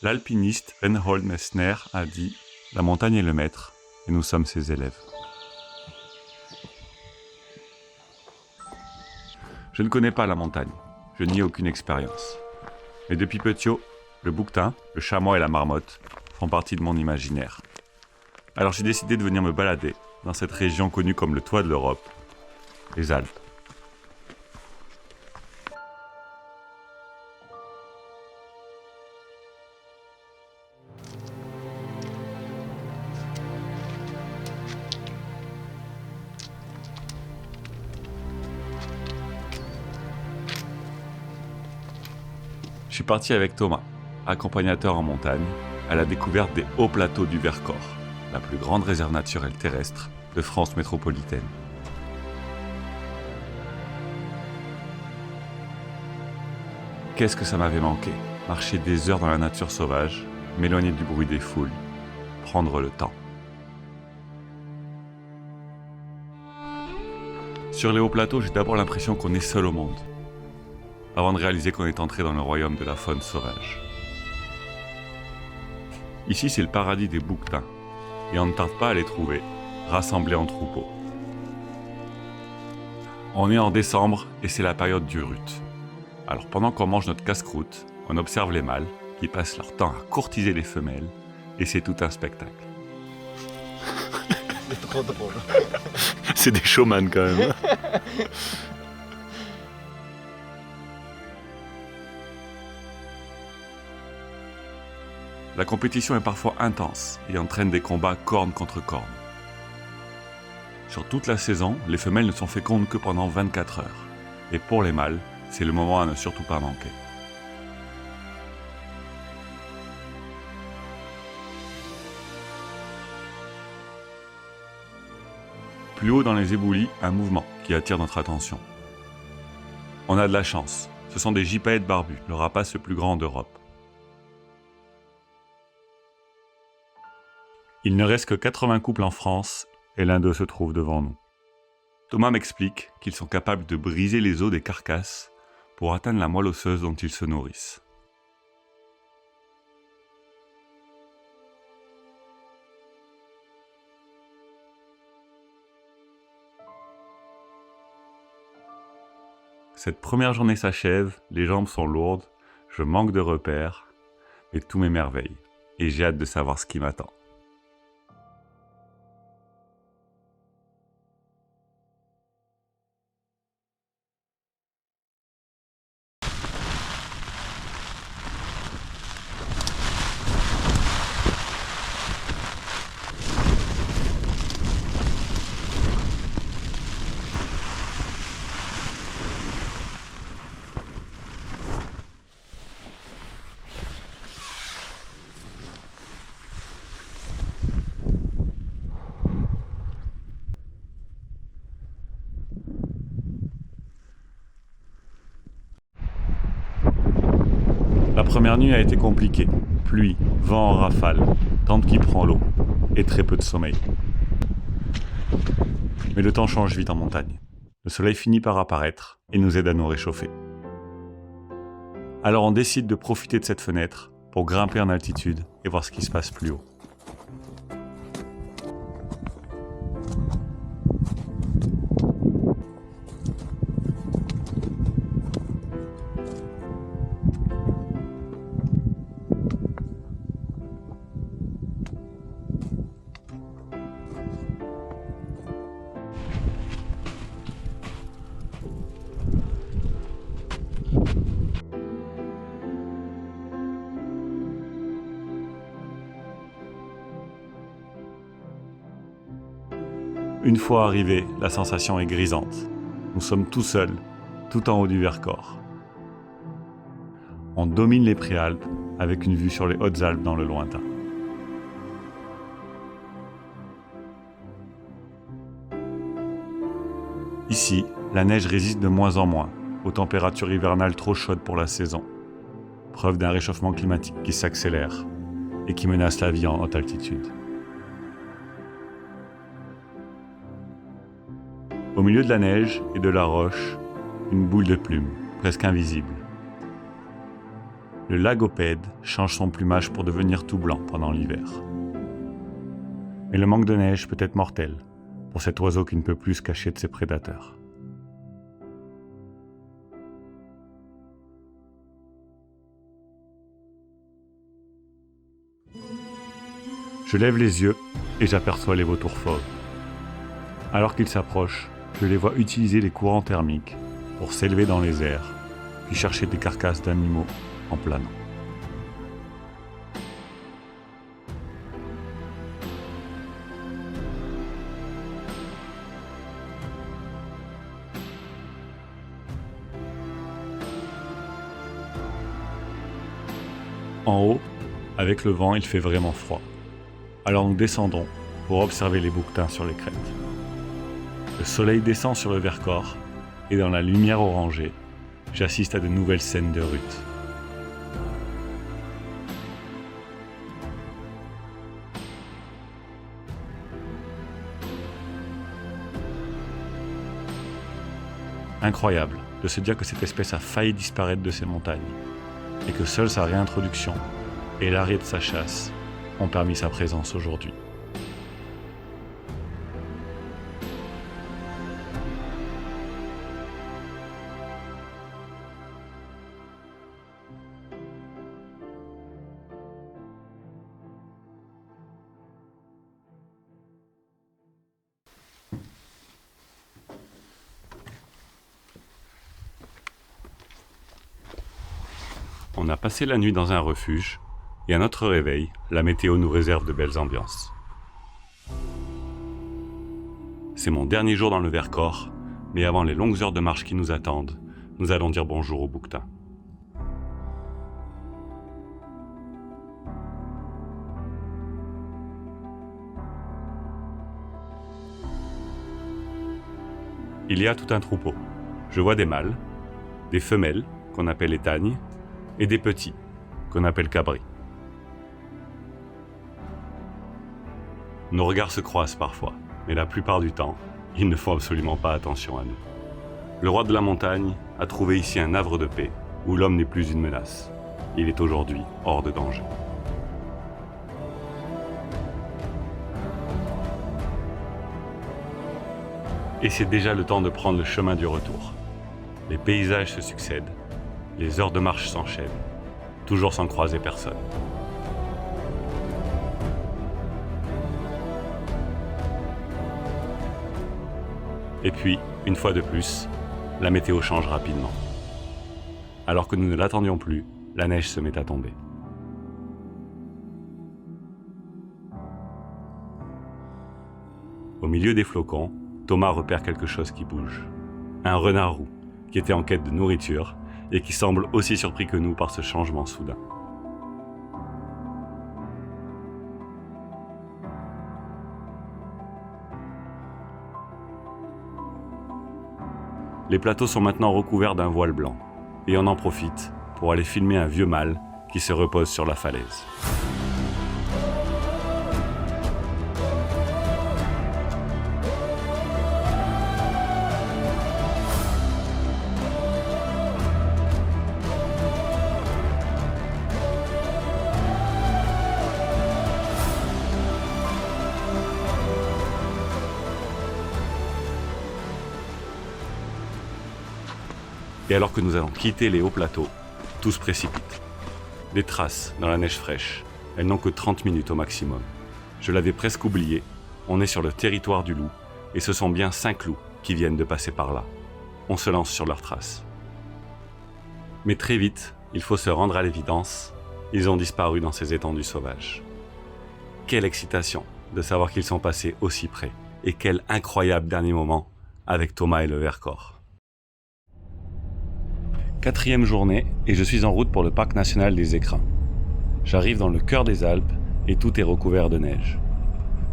L'alpiniste Reinhold Messner a dit « La montagne est le maître, et nous sommes ses élèves ». Je ne connais pas la montagne, je n'y ai aucune expérience. Mais depuis petit, le bouquetin, le chamois et la marmotte font partie de mon imaginaire. Alors j'ai décidé de venir me balader dans cette région connue comme le toit de l'Europe, les Alpes. Je suis parti avec Thomas, accompagnateur en montagne, à la découverte des hauts plateaux du Vercors, la plus grande réserve naturelle terrestre de France métropolitaine. Qu'est-ce que ça m'avait manqué, marcher des heures dans la nature sauvage, m'éloigner du bruit des foules, prendre le temps. Sur les hauts plateaux, j'ai d'abord l'impression qu'on est seul au monde, avant de réaliser qu'on est entré dans le royaume de la faune sauvage. Ici, c'est le paradis des bouquetins, et on ne tarde pas à les trouver, rassemblés en troupeaux. On est en décembre et c'est la période du rut. Alors pendant qu'on mange notre casse-croûte, on observe les mâles qui passent leur temps à courtiser les femelles, et c'est tout un spectacle. C'est trop drôle. C'est des showman quand même. La compétition est parfois intense et entraîne des combats corne contre corne. Sur toute la saison, les femelles ne sont fécondes que pendant 24 heures. Et pour les mâles, c'est le moment à ne surtout pas manquer. Plus haut dans les éboulis, un mouvement qui attire notre attention. On a de la chance, ce sont des gypaètes barbus, le rapace le plus grand d'Europe. Il ne reste que 80 couples en France et l'un d'eux se trouve devant nous. Thomas m'explique qu'ils sont capables de briser les os des carcasses pour atteindre la moelle osseuse dont ils se nourrissent. Cette première journée s'achève, les jambes sont lourdes, je manque de repères, mais tout m'émerveille et j'ai hâte de savoir ce qui m'attend. La première nuit a été compliquée. Pluie, vent en rafale, tente qui prend l'eau et très peu de sommeil. Mais le temps change vite en montagne. Le soleil finit par apparaître et nous aide à nous réchauffer. Alors on décide de profiter de cette fenêtre pour grimper en altitude et voir ce qui se passe plus haut. Une fois arrivés, la sensation est grisante. Nous sommes tout seuls, tout en haut du Vercors. On domine les Préalpes avec une vue sur les Hautes-Alpes dans le lointain. Ici, la neige résiste de moins en moins aux températures hivernales trop chaudes pour la saison. Preuve d'un réchauffement climatique qui s'accélère et qui menace la vie en haute altitude. Au milieu de la neige et de la roche, une boule de plume, presque invisible. le lagopède change son plumage pour devenir tout blanc pendant l'hiver. Mais le manque de neige peut être mortel pour cet oiseau qui ne peut plus se cacher de ses prédateurs. Je lève les yeux et j'aperçois les vautours fauves. Alors qu'ils s'approchent, je les vois utiliser les courants thermiques pour s'élever dans les airs, puis chercher des carcasses d'animaux en planant. En haut, avec le vent, il fait vraiment froid. Alors nous descendons pour observer les bouquetins sur les crêtes. Le soleil descend sur le Vercors et dans la lumière orangée, j'assiste à de nouvelles scènes de rut. Incroyable de se dire que cette espèce a failli disparaître de ces montagnes et que seule sa réintroduction et l'arrêt de sa chasse ont permis sa présence aujourd'hui. On a passé la nuit dans un refuge, et à notre réveil, la météo nous réserve de belles ambiances. C'est mon dernier jour dans le Vercors, mais avant les longues heures de marche qui nous attendent, nous allons dire bonjour aux bouquetins. Il y a tout un troupeau. Je vois des mâles, des femelles, qu'on appelle étagnes, et des petits, qu'on appelle cabris. Nos regards se croisent parfois, mais la plupart du temps, ils ne font absolument pas attention à nous. Le roi de la montagne a trouvé ici un havre de paix, où l'homme n'est plus une menace. Il est aujourd'hui hors de danger. Et c'est déjà le temps de prendre le chemin du retour. Les paysages se succèdent, les heures de marche s'enchaînent, toujours sans croiser personne. Et puis, une fois de plus, la météo change rapidement. Alors que nous ne l'attendions plus, la neige se met à tomber. Au milieu des flocons, Thomas repère quelque chose qui bouge. Un renard roux, qui était en quête de nourriture et qui semble aussi surpris que nous par ce changement soudain. Les plateaux sont maintenant recouverts d'un voile blanc, et on en profite pour aller filmer un vieux mâle qui se repose sur la falaise. Et alors que nous allons quitter les hauts plateaux, tout se précipite. Des traces dans la neige fraîche, elles n'ont que 30 minutes au maximum. Je l'avais presque oublié, on est sur le territoire du loup, et ce sont bien 5 loups qui viennent de passer par là. On se lance sur leurs traces. Mais très vite, il faut se rendre à l'évidence, ils ont disparu dans ces étendues sauvages. Quelle excitation de savoir qu'ils sont passés aussi près, et quel incroyable dernier moment avec Thomas et le Vercors. 4e journée et je suis en route pour le parc national des Écrins. J'arrive dans le cœur des Alpes et tout est recouvert de neige.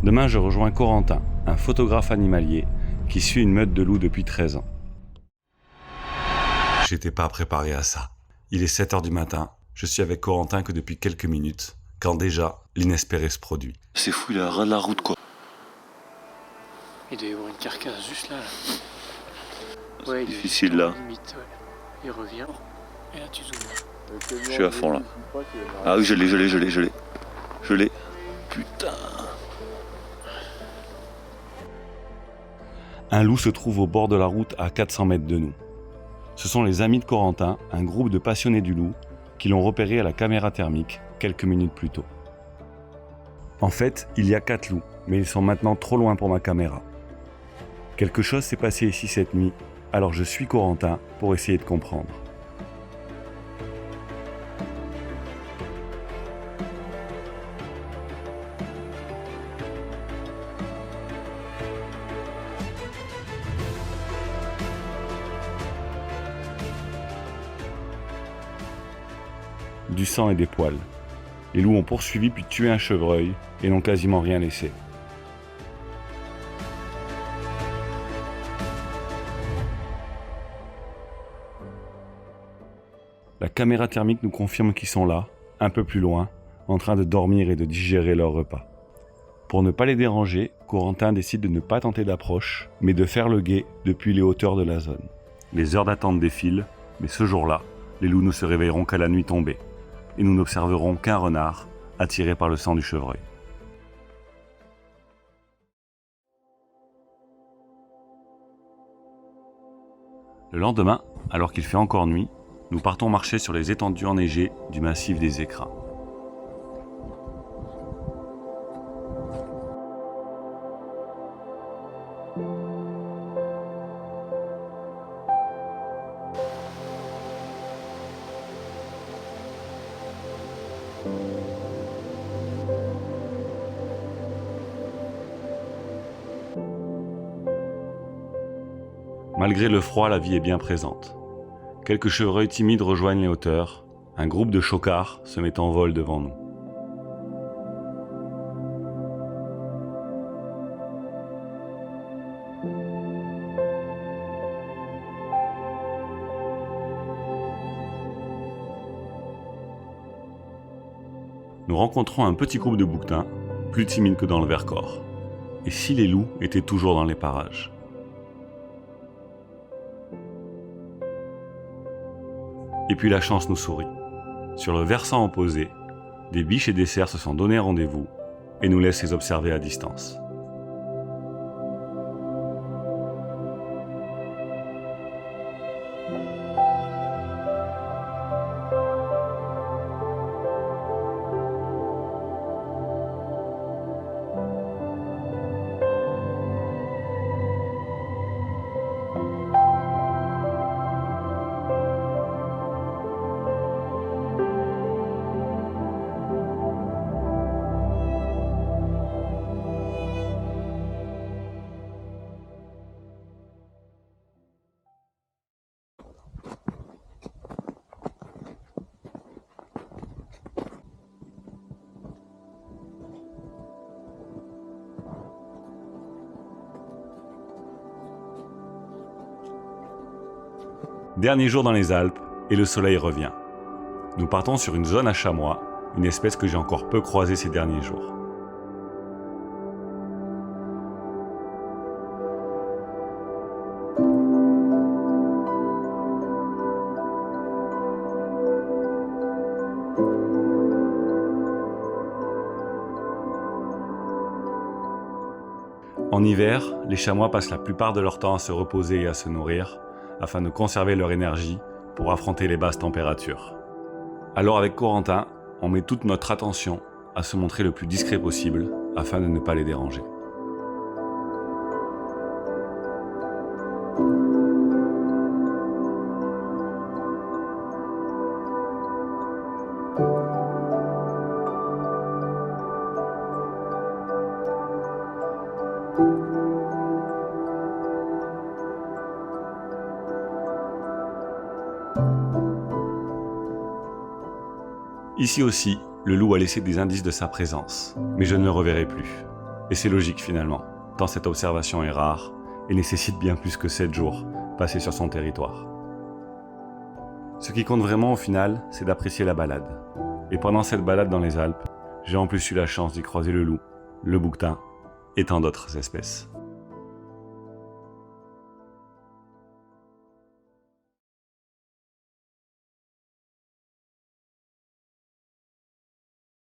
Demain, je rejoins Corentin, un photographe animalier qui suit une meute de loups depuis 13 ans. J'étais pas préparé à ça. Il est 7h du matin, je suis avec Corentin que depuis quelques minutes, quand déjà l'inespéré se produit. C'est fou, il a ras de la route quoi. Il doit y avoir une carcasse juste là. C'est difficile là. Limite, ouais. Il revient. Et là, tu zoomes. Je suis à fond là. Ah oui, je l'ai. Putain. Un loup se trouve au bord de la route à 400 mètres de nous. Ce sont les amis de Corentin, un groupe de passionnés du loup, qui l'ont repéré à la caméra thermique quelques minutes plus tôt. En fait, il y a 4 loups, mais ils sont maintenant trop loin pour ma caméra. Quelque chose s'est passé ici cette nuit, alors je suis Corentin pour essayer de comprendre. Du sang et des poils. Les loups ont poursuivi puis tué un chevreuil et n'ont quasiment rien laissé. La caméra thermique nous confirme qu'ils sont là, un peu plus loin, en train de dormir et de digérer leur repas. Pour ne pas les déranger, Corentin décide de ne pas tenter d'approche, mais de faire le guet depuis les hauteurs de la zone. Les heures d'attente défilent, mais ce jour-là, les loups ne se réveilleront qu'à la nuit tombée, et nous n'observerons qu'un renard attiré par le sang du chevreuil. Le lendemain, alors qu'il fait encore nuit, nous partons marcher sur les étendues enneigées du massif des Écrins. Malgré le froid, la vie est bien présente. Quelques chevreuils timides rejoignent les hauteurs. Un groupe de chocards se met en vol devant nous. Nous rencontrons un petit groupe de bouquetins, plus timides que dans le Vercors. Et si les loups étaient toujours dans les parages ? Et puis la chance nous sourit. Sur le versant opposé, des biches et des cerfs se sont donné rendez-vous et nous laissent les observer à distance. Dernier jour dans les Alpes, et le soleil revient. Nous partons sur une zone à chamois, une espèce que j'ai encore peu croisée ces derniers jours. En hiver, les chamois passent la plupart de leur temps à se reposer et à se nourrir, afin de conserver leur énergie pour affronter les basses températures. Alors avec Corentin, on met toute notre attention à se montrer le plus discret possible afin de ne pas les déranger. Ici aussi, le loup a laissé des indices de sa présence, mais je ne le reverrai plus. Et c'est logique finalement, tant cette observation est rare et nécessite bien plus que 7 jours passés sur son territoire. Ce qui compte vraiment au final, c'est d'apprécier la balade. Et pendant cette balade dans les Alpes, j'ai en plus eu la chance d'y croiser le loup, le bouquetin et tant d'autres espèces.